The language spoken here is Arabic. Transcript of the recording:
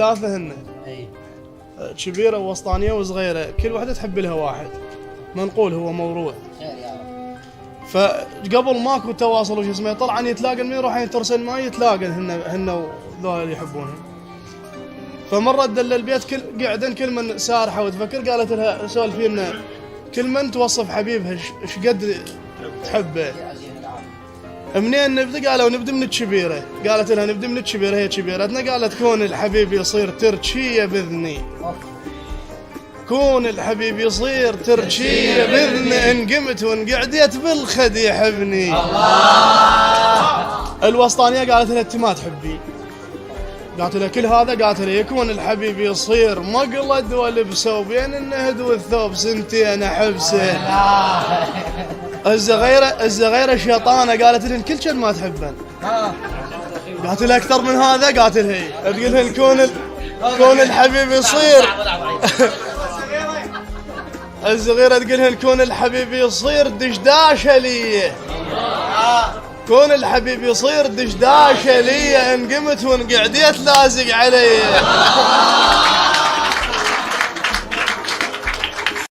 ثلاثة هن اي كبيرة ووسطانية وصغيرة، كل واحدة تحب لها واحد، منقول هو موروع. خير يا رب. فقبل ماكو تواصل وش اسمه، طلعا يتلاقن من يروح ترسل ما يتلاقن هن وذول اللي يحبونها. فمرة دل البيت قعدن كل من سارحة وتفكر، قالت لها سولفين كل من توصف حبيبها ايش قد تحبه. منين نبدأ؟ قالوا نبدأ من الكبيرة. قالت لها نبدأ من الكبيرة، هي كبيرتنا. قالت كون الحبيب يصير تركية بإذني، كون الحبيب يصير تركية بإذني، إن قمت وإن قعدت بالخد يحبني. الله. الوسطانية قالت لها أنت ما تحبي. قالت لها كل هذا؟ قالت لها يكون الحبيب يصير مقلد ولبسه، وبين النهد والثوب سنتين حبسه. الزغيرة شيطانة. قالت لهن كل شيء ما تحبن. قالت لها أكثر من هذا؟ قالت لها تقول لهن كون الحبيب يصير الصغيرة تقول لهن كون الحبيب يصير دشداشة لي، كون الحبيب يصير دشداشة لي، إن قمت وإن قعدت لازق علي.